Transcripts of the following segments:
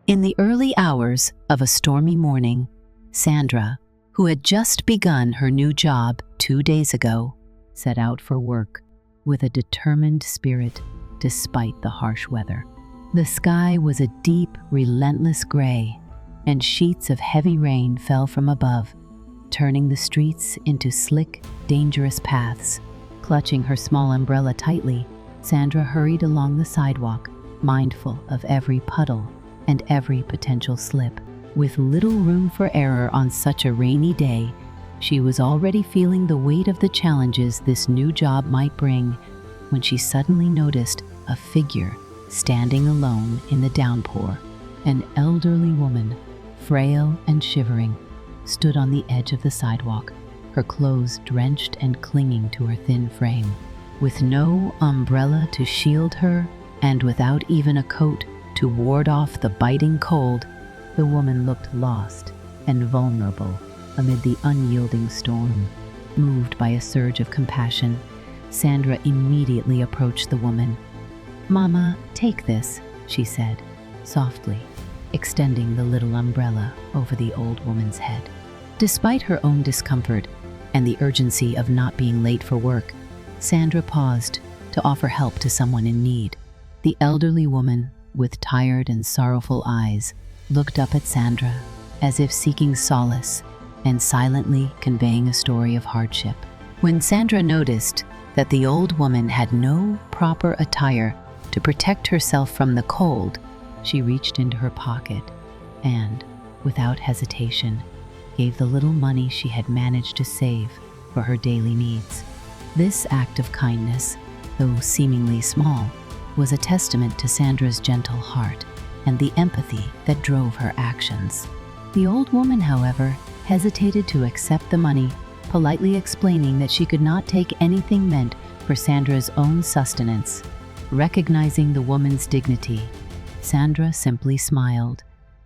In the early hours of a stormy morning, Sandra, who had just begun her new job 2 days ago, set out for work with a determined spirit despite the harsh weather. The sky was a deep, relentless gray, and sheets of heavy rain fell from above, turning the streets into slick, dangerous paths. Clutching her small umbrella tightly, Sandra hurried along the sidewalk, mindful of every puddle and every potential slip. With little room for error on such a rainy day, she was already feeling the weight of the challenges this new job might bring when she suddenly noticed a figure standing alone in the downpour. An elderly woman, frail and shivering, stood on the edge of the sidewalk, her clothes drenched and clinging to her thin frame. With no umbrella to shield her, and without even a coat to ward off the biting cold, the woman looked lost and vulnerable amid the unyielding storm. Moved by a surge of compassion, Sandra immediately approached the woman. "Mama, take this," she said, softly, extending the little umbrella over the old woman's head. Despite her own discomfort and the urgency of not being late for work, Sandra paused to offer help to someone in need. The elderly woman, with tired and sorrowful eyes, looked up at Sandra as if seeking solace and silently conveying a story of hardship. When Sandra noticed that the old woman had no proper attire to protect herself from the cold, she reached into her pocket and, without hesitation, gave the little money she had managed to save for her daily needs. This act of kindness, though seemingly small, was a testament to Sandra's gentle heart and the empathy that drove her actions. The old woman, however, hesitated to accept the money, politely explaining that she could not take anything meant for Sandra's own sustenance. Recognizing the woman's dignity, Sandra simply smiled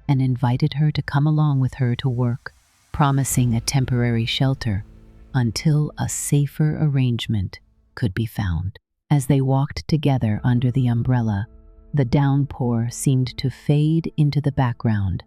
and invited her to come along with her to work, promising a temporary shelter until a safer arrangement could be found. As they walked together under the umbrella, the downpour seemed to fade into the background,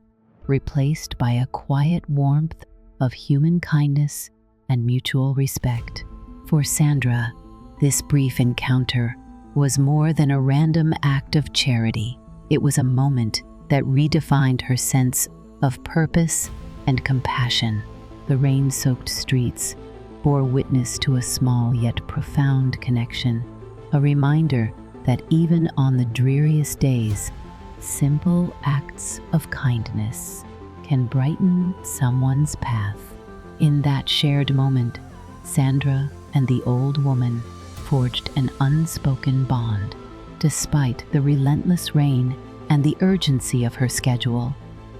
replaced by a quiet warmth of human kindness and mutual respect. For Sandra, this brief encounter was more than a random act of charity. It was a moment that redefined her sense of purpose and compassion. The rain-soaked streets bore witness to a small yet profound connection, a reminder that even on the dreariest days, simple acts of kindness can brighten someone's path. In that shared moment, Sandra and the old woman forged an unspoken bond. Despite the relentless rain and the urgency of her schedule,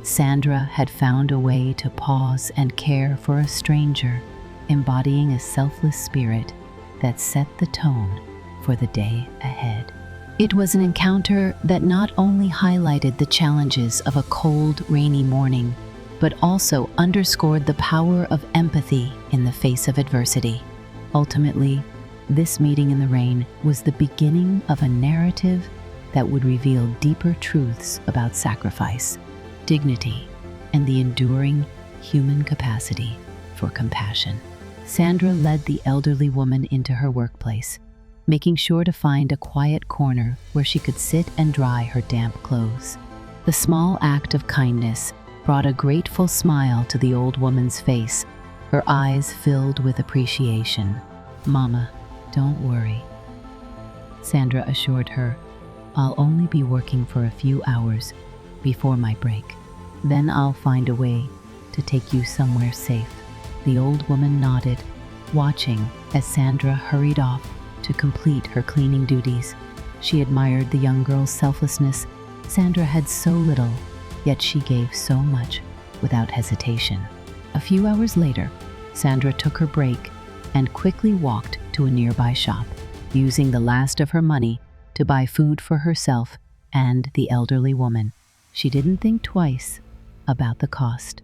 Sandra had found a way to pause and care for a stranger, embodying a selfless spirit that set the tone for the day ahead. It was an encounter that not only highlighted the challenges of a cold, rainy morning, but also underscored the power of empathy in the face of adversity. Ultimately, this meeting in the rain was the beginning of a narrative that would reveal deeper truths about sacrifice, dignity, and the enduring human capacity for compassion. Sandra led the elderly woman into her workplace, making sure to find a quiet corner where she could sit and dry her damp clothes. The small act of kindness brought a grateful smile to the old woman's face, her eyes filled with appreciation. "Mama, don't worry," Sandra assured her. "I'll only be working for a few hours before my break. Then I'll find a way to take you somewhere safe." The old woman nodded, watching as Sandra hurried off to complete her cleaning duties. She admired the young girl's selflessness. Sandra had so little, yet she gave so much without hesitation. A few hours later, Sandra took her break and quickly walked to a nearby shop, using the last of her money to buy food for herself and the elderly woman. She didn't think twice about the cost.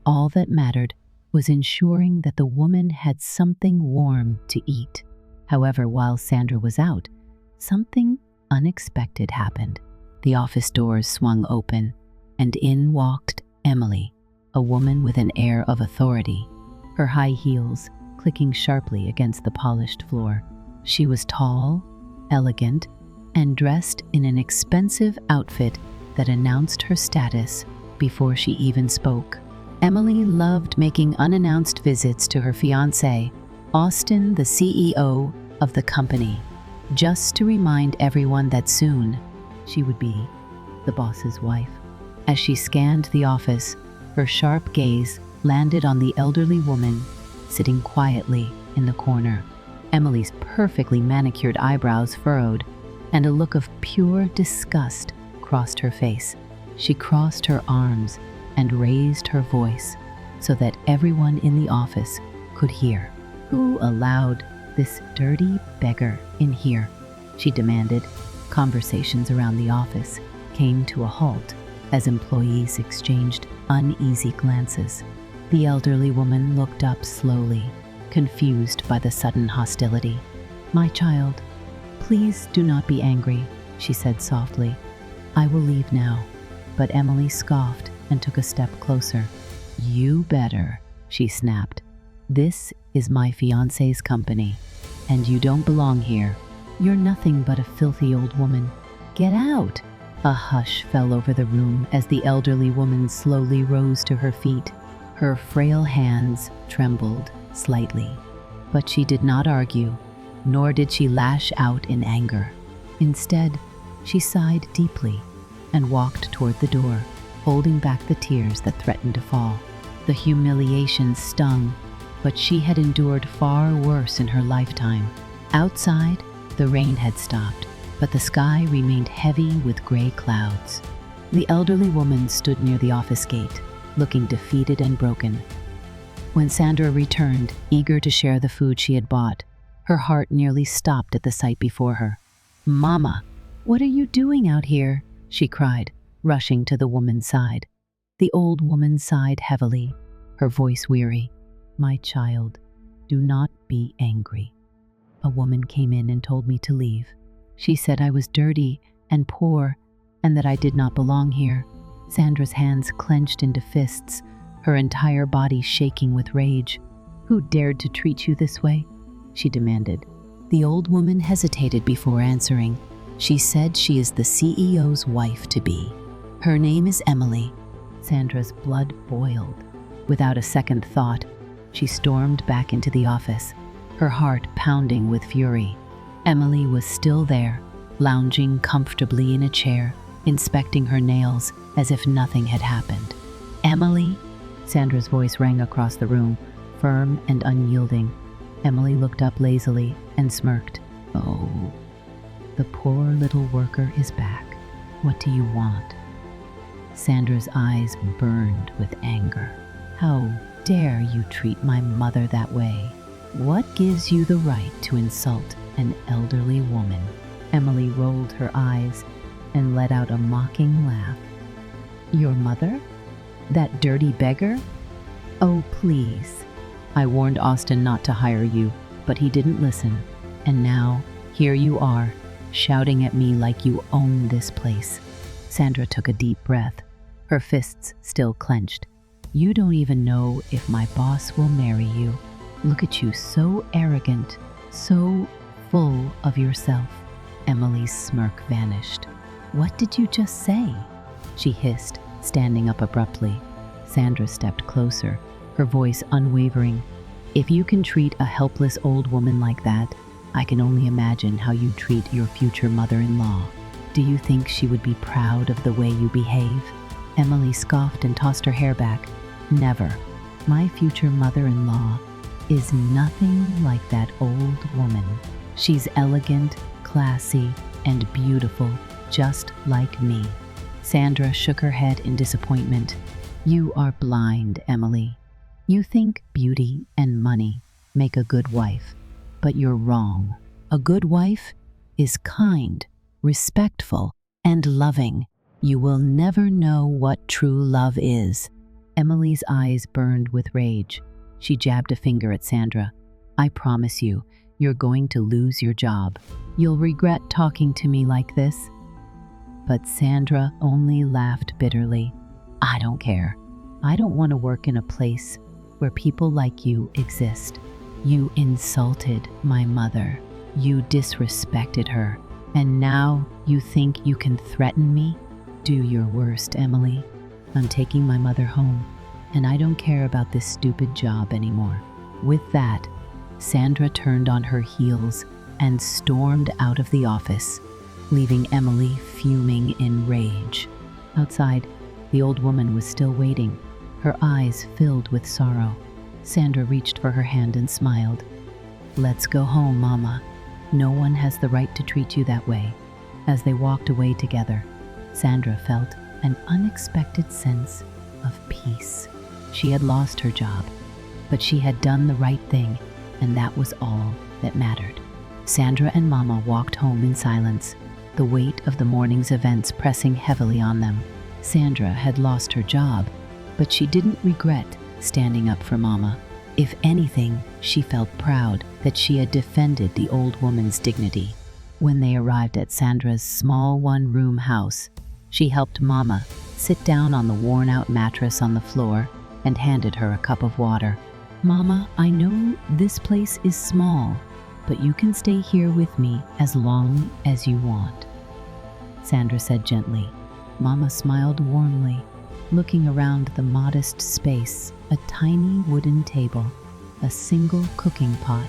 All that mattered was ensuring that the woman had something warm to eat. However, while Sandra was out, something unexpected happened. The office doors swung open, and in walked Emily, a woman with an air of authority, her high heels clicking sharply against the polished floor. She was tall, elegant, and dressed in an expensive outfit that announced her status before she even spoke. Emily loved making unannounced visits to her fiancé, Austin, the CEO of the company, just to remind everyone that soon she would be the boss's wife. As she scanned the office, her sharp gaze landed on the elderly woman sitting quietly in the corner. Emily's perfectly manicured eyebrows furrowed, and a look of pure disgust crossed her face. She crossed her arms and raised her voice so that everyone in the office could hear. "Who allowed this dirty beggar in here?" she demanded. Conversations around the office came to a halt as employees exchanged uneasy glances. The elderly woman looked up slowly, confused by the sudden hostility. "My child, please do not be angry," she said softly. "I will leave now." But Emily scoffed and took a step closer. "You better," she snapped. "This is my fiancé's company, and you don't belong here. You're nothing but a filthy old woman. Get out!" A hush fell over the room as the elderly woman slowly rose to her feet. Her frail hands trembled slightly, but she did not argue, nor did she lash out in anger. Instead, she sighed deeply and walked toward the door, holding back the tears that threatened to fall. The humiliation stung, but she had endured far worse in her lifetime. Outside, the rain had stopped, but the sky remained heavy with gray clouds. The elderly woman stood near the office gate, looking defeated and broken. When Sandra returned, eager to share the food she had bought, her heart nearly stopped at the sight before her. "Mama, what are you doing out here?" she cried, rushing to the woman's side. The old woman sighed heavily, her voice weary. "My child, do not be angry. A woman came in and told me to leave. She said I was dirty and poor and that I did not belong here." Sandra's hands clenched into fists, her entire body shaking with rage. "Who dared to treat you this way?" she demanded. The old woman hesitated before answering. She said she is the CEO's wife-to-be. Her name is Emily. Sandra's blood boiled. Without a second thought, she stormed back into the office, her heart pounding with fury. Emily was still there, lounging comfortably in a chair, inspecting her nails as if nothing had happened. "Emily?" Sandra's voice rang across the room, firm and unyielding. Emily looked up lazily and smirked. "Oh, the poor little worker is back. What do you want?" Sandra's eyes burned with anger. "How dare you treat my mother that way? What gives you the right to insult an elderly woman?" Emily rolled her eyes and let out a mocking laugh. "Your mother? That dirty beggar? Oh, please. I warned Austin not to hire you, but he didn't listen. And now, here you are, shouting at me like you own this place." Sandra took a deep breath, her fists still clenched. "You don't even know if my boss will marry you. Look at you, so arrogant, so full of yourself." Emily's smirk vanished. "What did you just say?" she hissed, standing up abruptly. Sandra stepped closer, her voice unwavering. "If you can treat a helpless old woman like that, I can only imagine how you treat your future mother-in-law. Do you think she would be proud of the way you behave?" Emily scoffed and tossed her hair back. "Never. My future mother-in-law is nothing like that old woman. She's elegant, classy, and beautiful, just like me." Sandra shook her head in disappointment. "You are blind, Emily. You think beauty and money make a good wife, but you're wrong. A good wife is kind, respectful, and loving. You will never know what true love is." Emily's eyes burned with rage. She jabbed a finger at Sandra. "I promise you, you're going to lose your job. You'll regret talking to me like this." But Sandra only laughed bitterly. I don't care. I don't want to work in a place where people like you exist. You insulted my mother. You disrespected her. And now you think you can threaten me? Do your worst, Emily. I'm taking my mother home, and I don't care about this stupid job anymore." With that, Sandra turned on her heels and stormed out of the office, leaving Emily fuming in rage. Outside, the old woman was still waiting, her eyes filled with sorrow. Sandra reached for her hand and smiled. "Let's go home, Mama. No one has the right to treat you that way." As they walked away together, Sandra felt an unexpected sense of peace. She had lost her job, but she had done the right thing, and that was all that mattered. Sandra and Mama walked home in silence, the weight of the morning's events pressing heavily on them. Sandra had lost her job, but she didn't regret standing up for Mama. If anything, she felt proud that she had defended the old woman's dignity. When they arrived at Sandra's small one-room house, she helped Mama sit down on the worn-out mattress on the floor and handed her a cup of water. "Mama, I know this place is small, but you can stay here with me as long as you want," Sandra said gently. Mama smiled warmly, looking around the modest space, a tiny wooden table, a single cooking pot,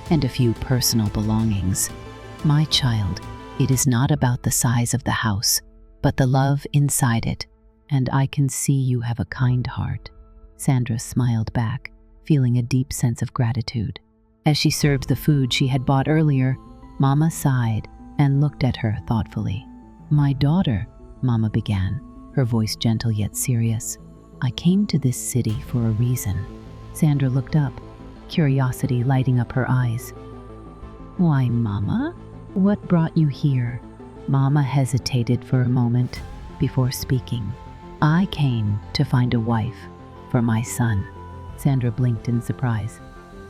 and a few personal belongings. "My child, it is not about the size of the house, but the love inside it, and I can see you have a kind heart." Sandra smiled back, feeling a deep sense of gratitude. As she served the food she had bought earlier, Mama sighed and looked at her thoughtfully. "My daughter," Mama began, her voice gentle yet serious, "I came to this city for a reason." Sandra looked up, curiosity lighting up her eyes. "Why, Mama? What brought you here?" Mama hesitated for a moment before speaking. "I came to find a wife for my son." Sandra blinked in surprise.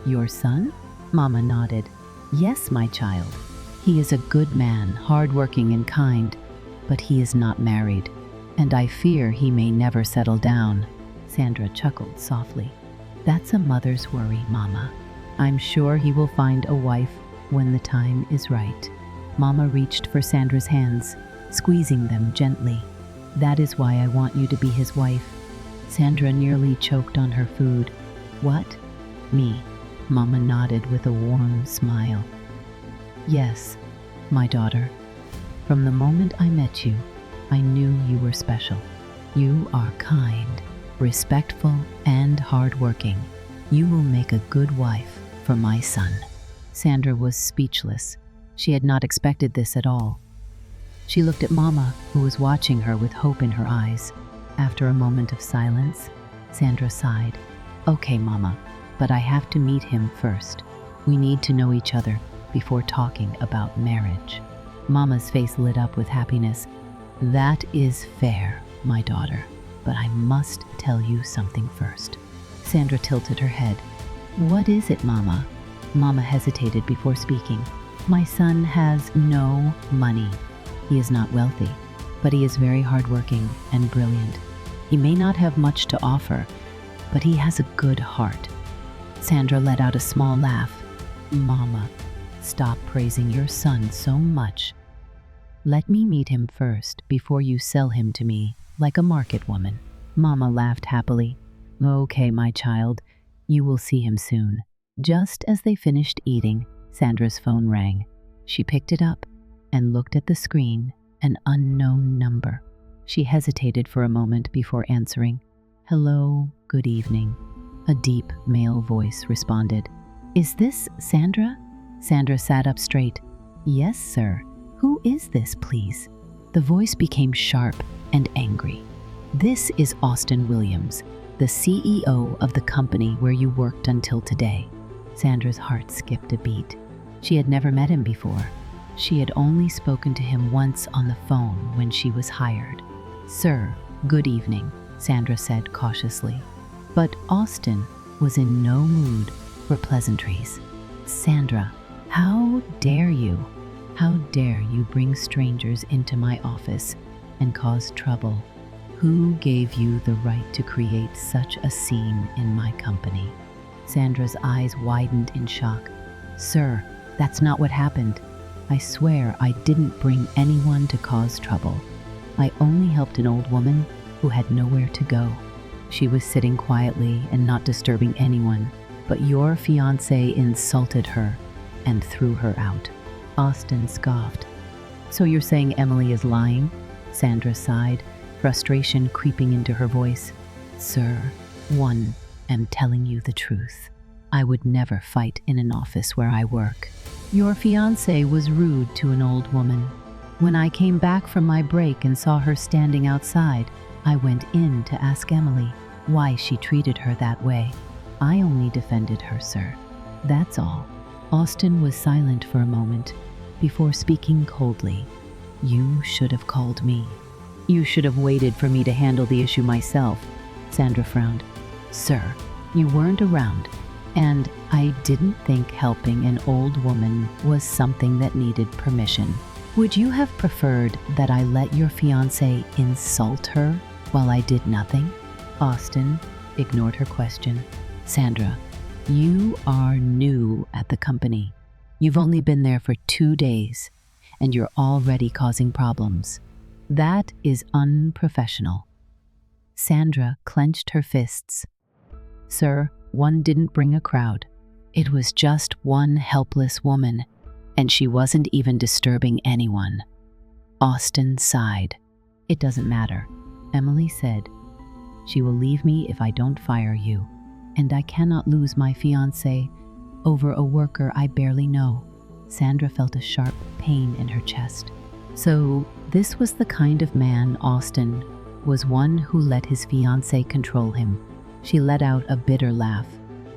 "Your son?" Mama nodded. "Yes, my child. He is a good man, hardworking and kind, but he is not married, and I fear he may never settle down." Sandra chuckled softly. "That's a mother's worry, Mama. I'm sure he will find a wife when the time is right." Mama reached for Sandra's hands, squeezing them gently. "That is why I want you to be his wife." Sandra nearly choked on her food. "What? Me?" Mama nodded with a warm smile. "Yes, my daughter. From the moment I met you, I knew you were special. You are kind, respectful, and hardworking. You will make a good wife for my son." Sandra was speechless. She had not expected this at all. She looked at Mama, who was watching her with hope in her eyes. After a moment of silence, Sandra sighed. "Okay, Mama, but I have to meet him first. We need to know each other before talking about marriage." Mama's face lit up with happiness. "That is fair, my daughter, but I must tell you something first." Sandra tilted her head. "What is it, Mama?" Mama hesitated before speaking. "My son has no money. He is not wealthy, but he is very hardworking and brilliant. He may not have much to offer, but he has a good heart." Sandra let out a small laugh. "Mama, stop praising your son so much. Let me meet him first before you sell him to me like a market woman." Mama laughed happily. "Okay, my child, you will see him soon." Just as they finished eating, Sandra's phone rang. She picked it up and looked at the screen, an unknown number. She hesitated for a moment before answering. "Hello, good evening." A deep male voice responded. "Is this Sandra?" Sandra sat up straight. "Yes, sir. Who is this, please?" The voice became sharp and angry. "This is Austin Williams, the CEO of the company where you worked until today." Sandra's heart skipped a beat. She had never met him before. She had only spoken to him once on the phone when she was hired. "Sir, good evening," Sandra said cautiously. But Austin was in no mood for pleasantries. "Sandra, how dare you? How dare you bring strangers into my office and cause trouble?" Who gave you the right to create such a scene in my company? Sandra's eyes widened in shock. Sir, that's not what happened. I swear I didn't bring anyone to cause trouble. I only helped an old woman who had nowhere to go. She was sitting quietly and not disturbing anyone, but your fiancé insulted her and threw her out. Austin scoffed. So you're saying Emily is lying? Sandra sighed, frustration creeping into her voice. Sir, am telling you the truth. I would never fight in an office where I work. Your fiancé was rude to an old woman. When I came back from my break and saw her standing outside, I went in to ask Emily why she treated her that way. I only defended her, sir. That's all. Austin was silent for a moment before speaking coldly. You should have called me. You should have waited for me to handle the issue myself. Sandra frowned. Sir, you weren't around, and I didn't think helping an old woman was something that needed permission. Would you have preferred that I let your fiancé insult her while I did nothing? Austin ignored her question. Sandra, you are new at the company. You've only been there for 2 days, and you're already causing problems. That is unprofessional. Sandra clenched her fists. Sir, one didn't bring a crowd. It was just one helpless woman, and she wasn't even disturbing anyone. Austin sighed. It doesn't matter. Emily said, she will leave me if I don't fire you, and I cannot lose my fiancé over a worker I barely know. Sandra felt a sharp pain in her chest. So this was the kind of man Austin was, one who let his fiancé control him. She let out a bitter laugh.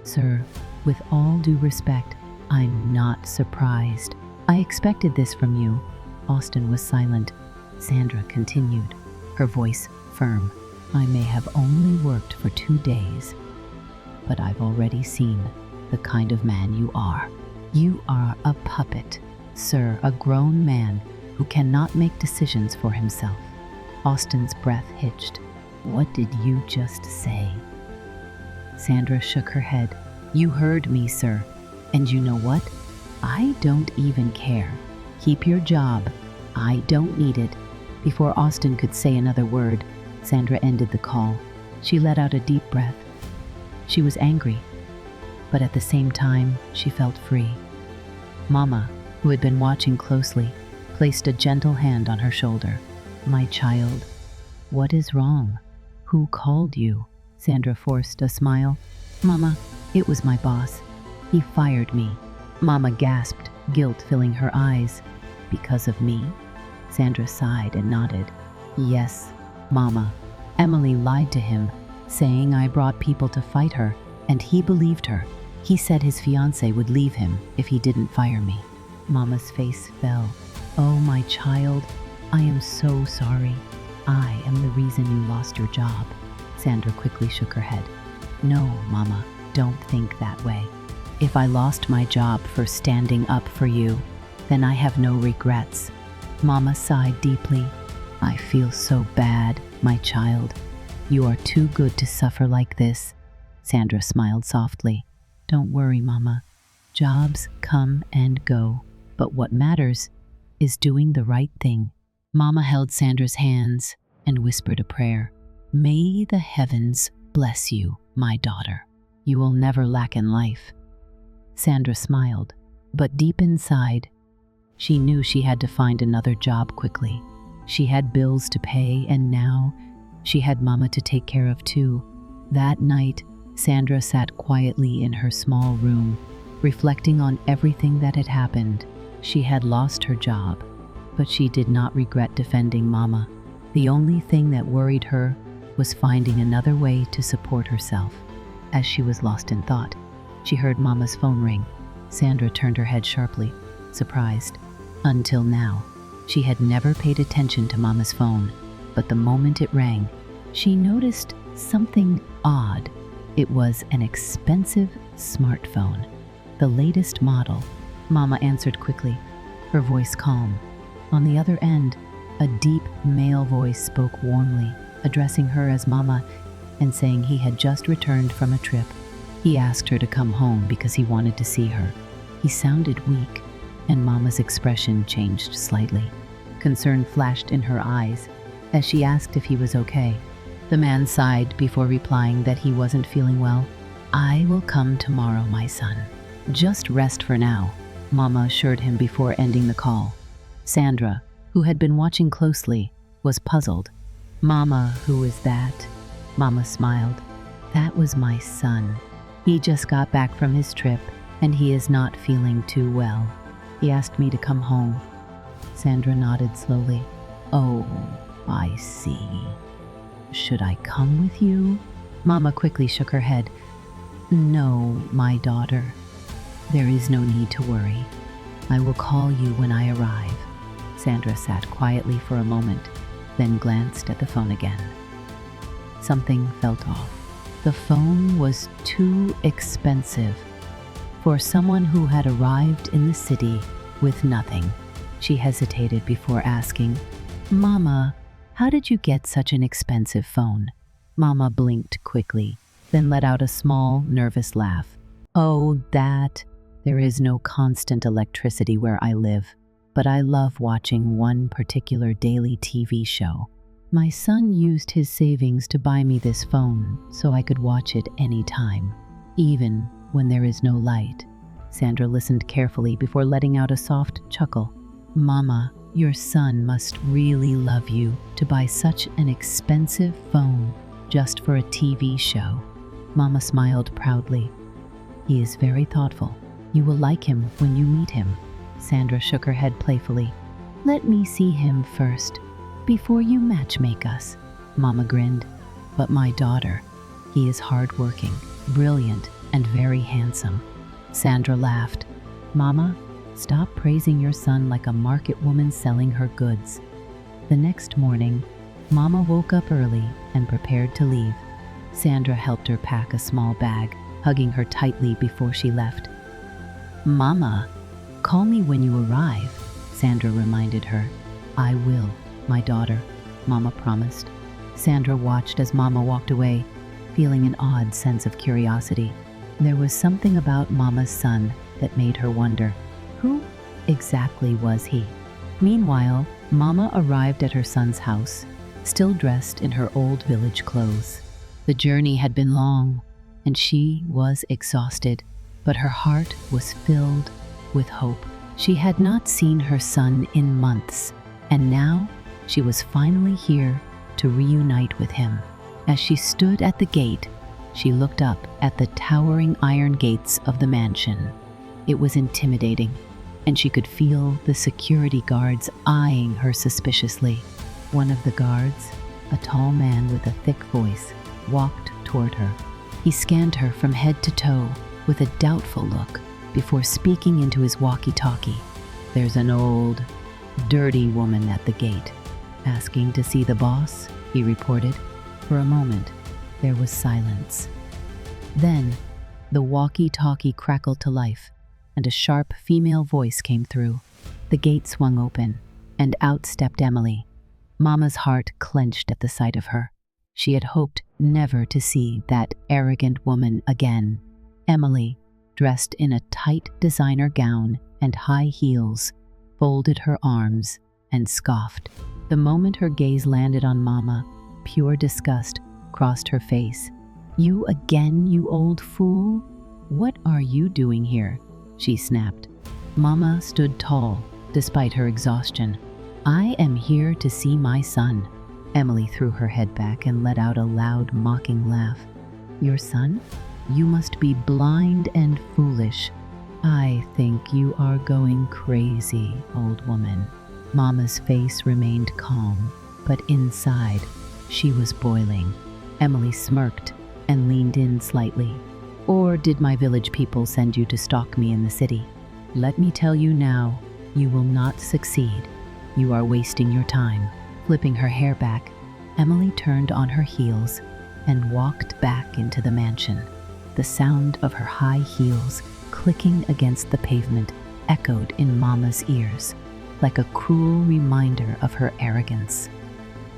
Sir, with all due respect, I'm not surprised. I expected this from you. Austin was silent. Sandra continued, her voice firm. I may have only worked for 2 days, but I've already seen the kind of man you are. You are a puppet, sir, a grown man who cannot make decisions for himself. Austin's breath hitched. What did you just say? Sandra shook her head. You heard me, sir. And you know what? I don't even care. Keep your job. I don't need it. Before Austin could say another word, Sandra ended the call. She let out a deep breath. She was angry, but at the same time, she felt free. Mama, who had been watching closely, placed a gentle hand on her shoulder. My child, what is wrong? Who called you? Sandra forced a smile. Mama, it was my boss. He fired me. Mama gasped, guilt filling her eyes. Because of me? Sandra sighed and nodded. Yes, Mama. Emily lied to him, saying I brought people to fight her, and he believed her. He said his fiancé would leave him if he didn't fire me. Mama's face fell. Oh, my child, I am so sorry. I am the reason you lost your job. Sandra quickly shook her head. No, Mama, don't think that way. If I lost my job for standing up for you, then I have no regrets. Mama sighed deeply. I feel so bad, my child. You are too good to suffer like this. Sandra smiled softly. Don't worry, Mama. Jobs come and go, but what matters is doing the right thing. Mama held Sandra's hands and whispered a prayer. May the heavens bless you, my daughter. You will never lack in life. Sandra smiled, but deep inside, she knew she had to find another job quickly. She had bills to pay, and now she had Mama to take care of too. That night, Sandra sat quietly in her small room, reflecting on everything that had happened. She had lost her job, but she did not regret defending Mama. The only thing that worried her was finding another way to support herself. As she was lost in thought, she heard Mama's phone ring. Sandra turned her head sharply, surprised. Until now, she had never paid attention to Mama's phone, but the moment it rang, she noticed something odd. It was an expensive smartphone, the latest model. Mama answered quickly, her voice calm. On the other end, a deep male voice spoke warmly. addressing her as Mama and saying he had just returned from a trip. He asked her to come home because he wanted to see her. He sounded weak, and Mama's expression changed slightly. Concern flashed in her eyes as she asked if he was okay. The man sighed before replying that he wasn't feeling well. "I will come tomorrow, my son. Just rest for now," Mama assured him before ending the call. Sandra, who had been watching closely, was puzzled. "Mama, who is that?" Mama smiled. "That was my son. He just got back from his trip, and he is not feeling too well. He asked me to come home." Sandra nodded slowly. "Oh, I see. Should I come with you?" Mama quickly shook her head. "No, my daughter. There is no need to worry. I will call you when I arrive." Sandra sat quietly for a moment, then glanced at the phone again. Something felt off. The phone was too expensive for someone who had arrived in the city with nothing. She hesitated before asking, "Mama, how did you get such an expensive phone?" Mama blinked quickly, then let out a small, nervous laugh. "Oh, that. There is no constant electricity where I live, but I love watching one particular daily TV show. My son used his savings to buy me this phone so I could watch it anytime, even when there is no light." Sandra listened carefully before letting out a soft chuckle. "Mama, your son must really love you to buy such an expensive phone just for a TV show." Mama smiled proudly. "He is very thoughtful. You will like him when you meet him." Sandra shook her head playfully. "Let me see him first, before you matchmake us." Mama grinned. "But my daughter, he is hardworking, brilliant, and very handsome." Sandra laughed. "Mama, stop praising your son like a market woman selling her goods." The next morning, Mama woke up early and prepared to leave. Sandra helped her pack a small bag, hugging her tightly before she left. "Mama, call me when you arrive," Sandra reminded her. "I will, my daughter," Mama promised. Sandra watched as Mama walked away, feeling an odd sense of curiosity. There was something about Mama's son that made her wonder, who exactly was he? Meanwhile, Mama arrived at her son's house, still dressed in her old village clothes. The journey had been long, and she was exhausted, but her heart was filled with hope. She had not seen her son in months, and now she was finally here to reunite with him. As she stood at the gate, she looked up at the towering iron gates of the mansion. It was intimidating, and she could feel the security guards eyeing her suspiciously. One of the guards, a tall man with a thick voice, walked toward her. He scanned her from head to toe with a doubtful look before speaking into his walkie-talkie. "There's an old, dirty woman at the gate, asking to see the boss," he reported. For a moment, there was silence. Then, the walkie-talkie crackled to life, and a sharp female voice came through. The gate swung open, and out stepped Emily. Mama's heart clenched at the sight of her. She had hoped never to see that arrogant woman again. Emily, dressed in a tight designer gown and high heels, folded her arms and scoffed. The moment her gaze landed on Mama, pure disgust crossed her face. "You again, you old fool? What are you doing here?" she snapped. Mama stood tall, despite her exhaustion. "I am here to see my son." Emily threw her head back and let out a loud, mocking laugh. "Your son? You must be blind and foolish. I think you are going crazy, old woman." Mama's face remained calm, but inside, she was boiling. Emily smirked and leaned in slightly. "Or did my village people send you to stalk me in the city? Let me tell you now, you will not succeed. You are wasting your time." Flipping her hair back, Emily turned on her heels and walked back into the mansion. The sound of her high heels clicking against the pavement echoed in Mama's ears, like a cruel reminder of her arrogance.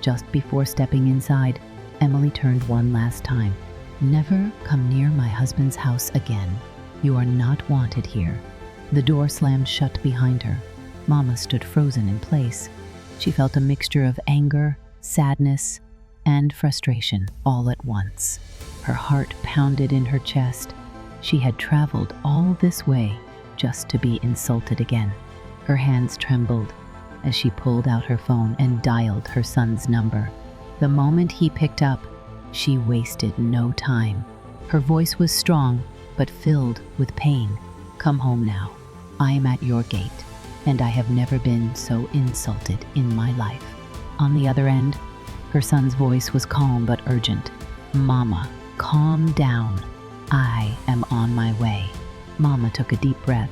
Just before stepping inside, Emily turned one last time. "Never come near my husband's house again. You are not wanted here." The door slammed shut behind her. Mama stood frozen in place. She felt a mixture of anger, sadness, and frustration all at once. Her heart pounded in her chest. She had traveled all this way just to be insulted again. Her hands trembled as she pulled out her phone and dialed her son's number. The moment he picked up, she wasted no time. Her voice was strong, but filled with pain. "Come home now. I am at your gate, and I have never been so insulted in my life." On the other end, her son's voice was calm but urgent. "Mama, calm down. I am on my way." Mama took a deep breath,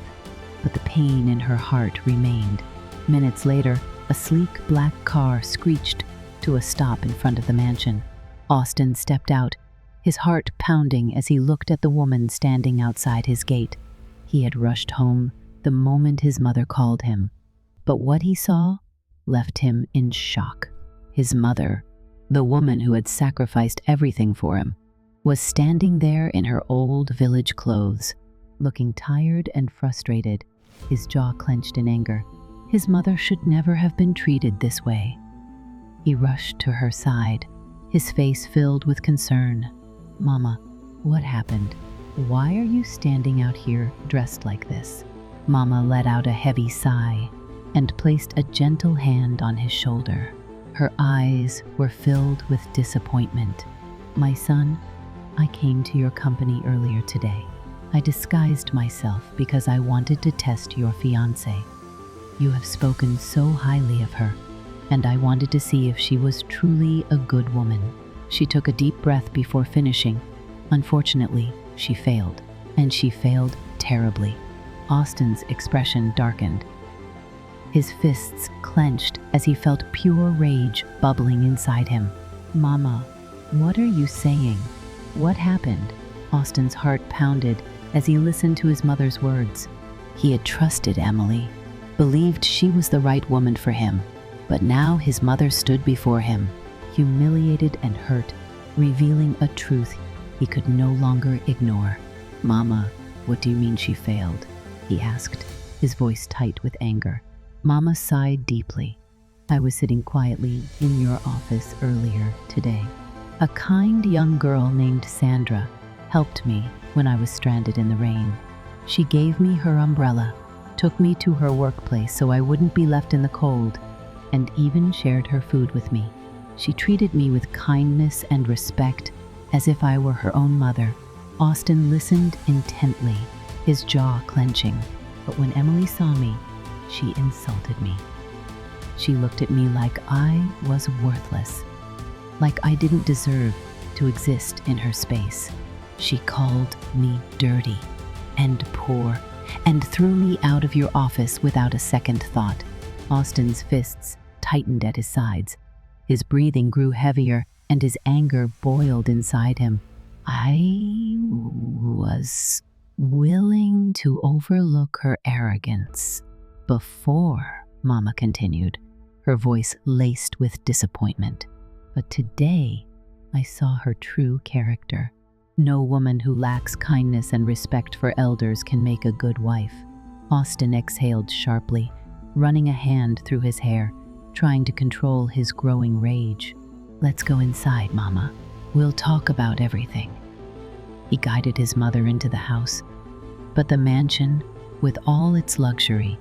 but the pain in her heart remained. Minutes later, a sleek black car screeched to a stop in front of the mansion. Austin stepped out, his heart pounding as he looked at the woman standing outside his gate. He had rushed home the moment his mother called him, but what he saw left him in shock. His mother, the woman who had sacrificed everything for him, was standing there in her old village clothes, looking tired and frustrated, his jaw clenched in anger. His mother should never have been treated this way. He rushed to her side, his face filled with concern. "Mama, what happened? Why are you standing out here dressed like this?" Mama let out a heavy sigh and placed a gentle hand on his shoulder. Her eyes were filled with disappointment. "My son, I came to your company earlier today. I disguised myself because I wanted to test your fiancée. You have spoken so highly of her, and I wanted to see if she was truly a good woman." She took a deep breath before finishing. Unfortunately, she failed, and she failed terribly. Austin's expression darkened. His fists clenched as he felt pure rage bubbling inside him. "Mama, what are you saying? What happened?" Austin's heart pounded as he listened to his mother's words. He had trusted Emily, believed she was the right woman for him, but now his mother stood before him, humiliated and hurt, revealing a truth he could no longer ignore. "Mama, what do you mean she failed?" he asked, his voice tight with anger. Mama sighed deeply. "I was sitting quietly in your office earlier today. A kind young girl named Sandra helped me when I was stranded in the rain. She gave me her umbrella, took me to her workplace so I wouldn't be left in the cold, and even shared her food with me. She treated me with kindness and respect as if I were her own mother." Austin listened intently, his jaw clenching. But when Emily saw me, she insulted me. She looked at me like I was worthless, like I didn't deserve to exist in her space. She called me dirty and poor and threw me out of your office without a second thought. Austin's fists tightened at his sides. His breathing grew heavier and his anger boiled inside him. "I was willing to overlook her arrogance before," Mama continued, her voice laced with disappointment. "But today, I saw her true character. No woman who lacks kindness and respect for elders can make a good wife." Austin exhaled sharply, running a hand through his hair, trying to control his growing rage. "Let's go inside, Mama. We'll talk about everything." He guided his mother into the house, but the mansion, with all its luxury,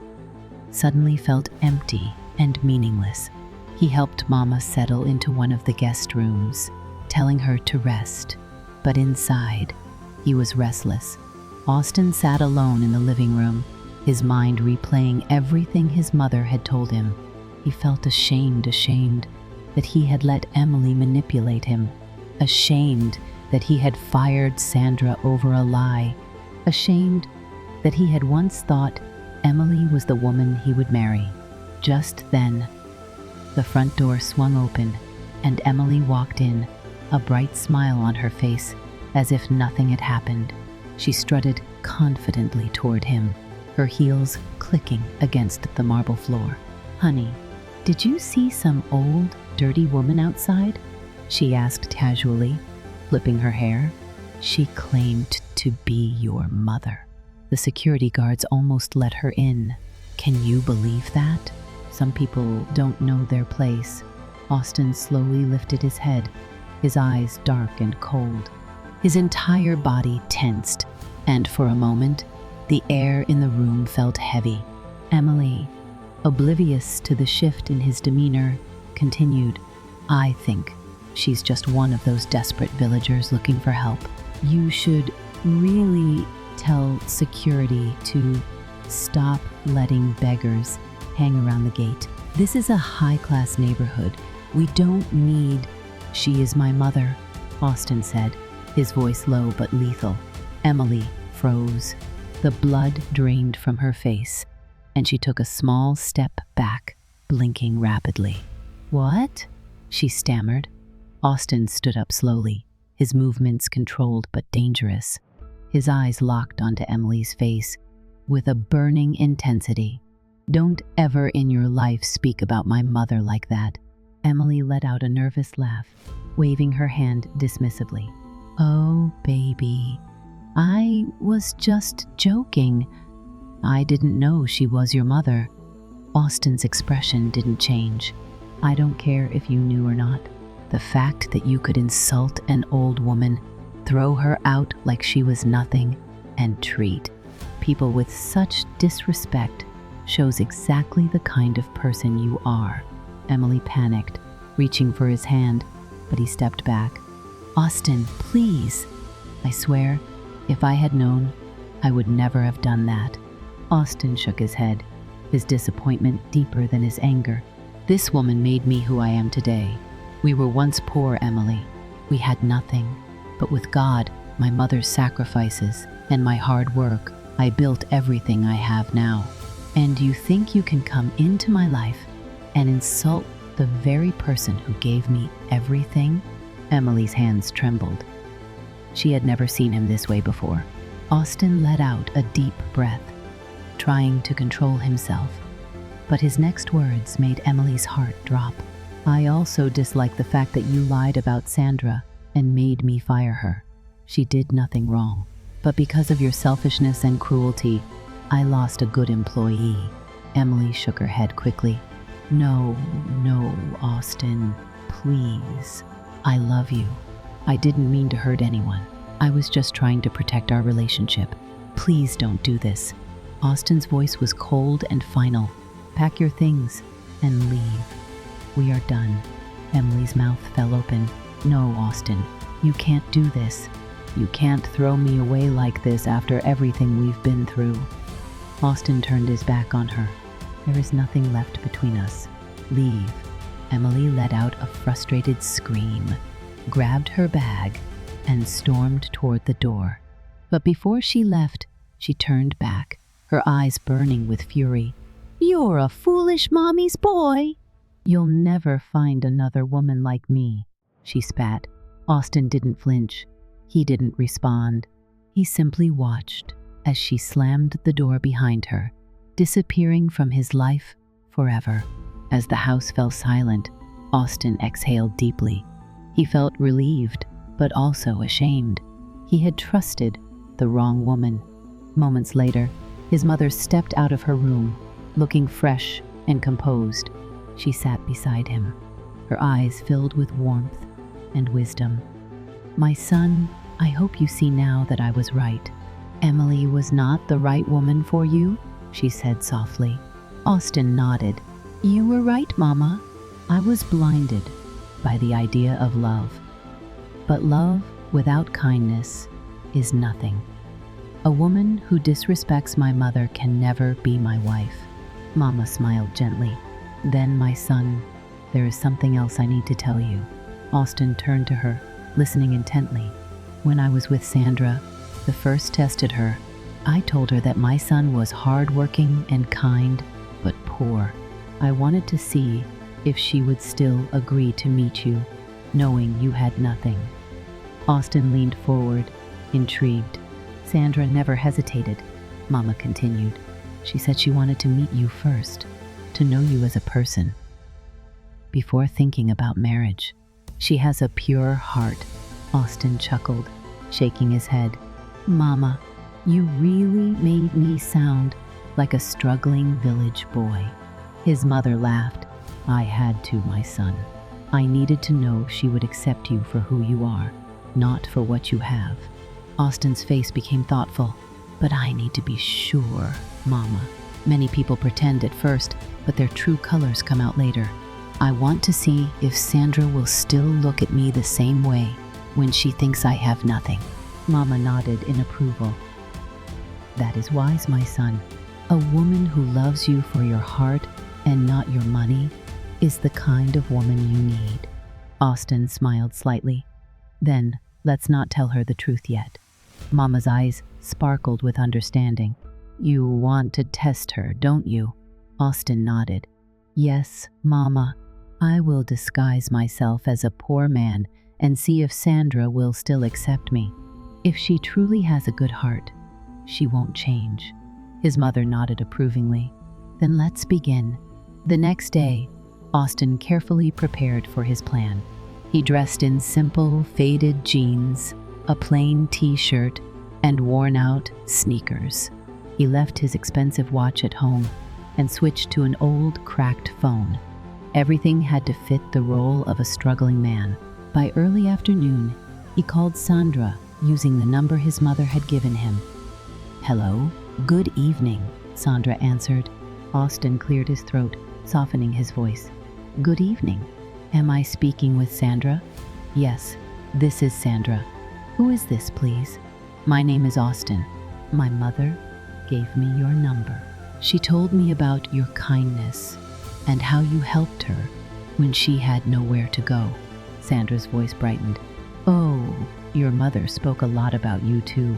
suddenly felt empty and meaningless. He helped Mama settle into one of the guest rooms, telling her to rest, but inside, he was restless. Austin sat alone in the living room, his mind replaying everything his mother had told him. He felt ashamed that he had let Emily manipulate him, ashamed that he had fired Sandra over a lie, ashamed that he had once thought Emily was the woman he would marry. Just then, the front door swung open and Emily walked in, a bright smile on her face, as if nothing had happened. She strutted confidently toward him, her heels clicking against the marble floor. "Honey, did you see some old dirty woman outside?" she asked casually, flipping her hair. "She claimed to be your mother." The security guards almost let her in. Can you believe that? Some people don't know their place. Austin slowly lifted his head, his eyes dark and cold. His entire body tensed, and for a moment, the air in the room felt heavy. Emily, oblivious to the shift in his demeanor, continued, "I think she's just one of those desperate villagers looking for help. You should really tell security to stop letting beggars hang around the gate. This is a high-class neighborhood. We don't need—" "She is my mother," Austin said, his voice low but lethal. Emily froze. The blood drained from her face, and she took a small step back, blinking rapidly. "What?" she stammered. Austin stood up slowly, his movements controlled but dangerous. His eyes locked onto Emily's face with a burning intensity. "Don't ever in your life speak about my mother like that." Emily let out a nervous laugh, waving her hand dismissively. "Oh, baby, I was just joking. I didn't know she was your mother." Austin's expression didn't change. "I don't care if you knew or not. The fact that you could insult an old woman, throw her out like she was nothing, and treat people with such disrespect shows exactly the kind of person you are." Emily panicked, reaching for his hand, but he stepped back. "Austin, please. I swear, if I had known, I would never have done that." Austin shook his head, his disappointment deeper than his anger. "This woman made me who I am today. We were once poor, Emily. We had nothing. But with God, my mother's sacrifices, and my hard work, I built everything I have now. And you think you can come into my life and insult the very person who gave me everything?" Emily's hands trembled. She had never seen him this way before. Austin let out a deep breath, trying to control himself. But his next words made Emily's heart drop. "I also dislike the fact that you lied about Sandra and made me fire her. She did nothing wrong. But because of your selfishness and cruelty, I lost a good employee." Emily shook her head quickly. No, Austin, please. I love you. I didn't mean to hurt anyone. I was just trying to protect our relationship. Please don't do this." Austin's voice was cold and final. "Pack your things and leave. We are done." Emily's mouth fell open. "No, Austin, you can't do this. You can't throw me away like this after everything we've been through." Austin turned his back on her. "There is nothing left between us. Leave." Emily let out a frustrated scream, grabbed her bag, and stormed toward the door. But before she left, she turned back, her eyes burning with fury. "You're a foolish mommy's boy. You'll never find another woman like me," she spat. Austin didn't flinch. He didn't respond. He simply watched as she slammed the door behind her, disappearing from his life forever. As the house fell silent, Austin exhaled deeply. He felt relieved, but also ashamed. He had trusted the wrong woman. Moments later, his mother stepped out of her room, looking fresh and composed. She sat beside him, her eyes filled with warmth and wisdom. "My son, I hope you see now that I was right. Emily was not the right woman for you," she said softly. Austin nodded. "You were right, Mama. I was blinded by the idea of love. But love without kindness is nothing. A woman who disrespects my mother can never be my wife." Mama smiled gently. "Then, my son, there is something else I need to tell you." Austin turned to her, listening intently. "When I was with Sandra, the first tested her, I told her that my son was hardworking and kind, but poor. I wanted to see if she would still agree to meet you, knowing you had nothing." Austin leaned forward, intrigued. "Sandra never hesitated," Mama continued. "She said she wanted to meet you first, to know you as a person." before thinking about marriage. She has a pure heart, Austin chuckled, shaking his head. Mama, you really made me sound like a struggling village boy. His mother laughed. I had to, my son. I needed to know she would accept you for who you are, not for what you have. Austin's face became thoughtful. But I need to be sure, Mama. Many people pretend at first, but their true colors come out later. I want to see if Sandra will still look at me the same way when she thinks I have nothing. Mama nodded in approval. That is wise, my son. A woman who loves you for your heart and not your money is the kind of woman you need. Austin smiled slightly. Then, let's not tell her the truth yet. Mama's eyes sparkled with understanding. You want to test her, don't you? Austin nodded. Yes, Mama. I will disguise myself as a poor man and see if Sandra will still accept me. If she truly has a good heart, she won't change. His mother nodded approvingly. Then let's begin. The next day, Austin carefully prepared for his plan. He dressed in simple, faded jeans, a plain t-shirt, and worn-out sneakers. He left his expensive watch at home and switched to an old, cracked phone. Everything had to fit the role of a struggling man. By early afternoon, he called Sandra using the number his mother had given him. Hello, good evening, Sandra answered. Austin cleared his throat, softening his voice. Good evening. Am I speaking with Sandra? Yes, this is Sandra. Who is this, please? My name is Austin. My mother gave me your number. She told me about your kindness and how you helped her when she had nowhere to go. Sandra's voice brightened. Oh, your mother spoke a lot about you too.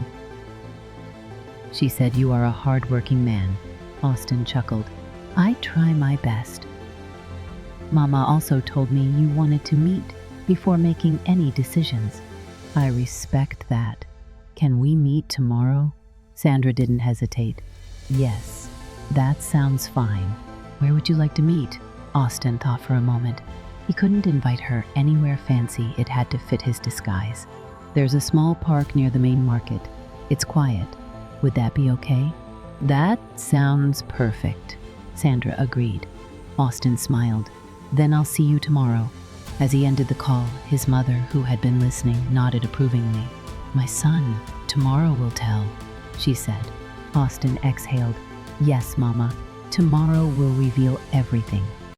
She said you are a hard-working man. Austin chuckled. I try my best. Mama also told me you wanted to meet before making any decisions. I respect that. Can we meet tomorrow? Sandra didn't hesitate. Yes, that sounds fine. Where would you like to meet? Austin thought for a moment. He couldn't invite her anywhere fancy. It had to fit his disguise. There's a small park near the main market. It's quiet. Would that be okay? That sounds perfect, Sandra agreed. Austin smiled. Then I'll see you tomorrow. As he ended the call, his mother, who had been listening, nodded approvingly. My son, tomorrow will tell, she said. Austin exhaled. Yes, Mama. Tomorrow will reveal everything.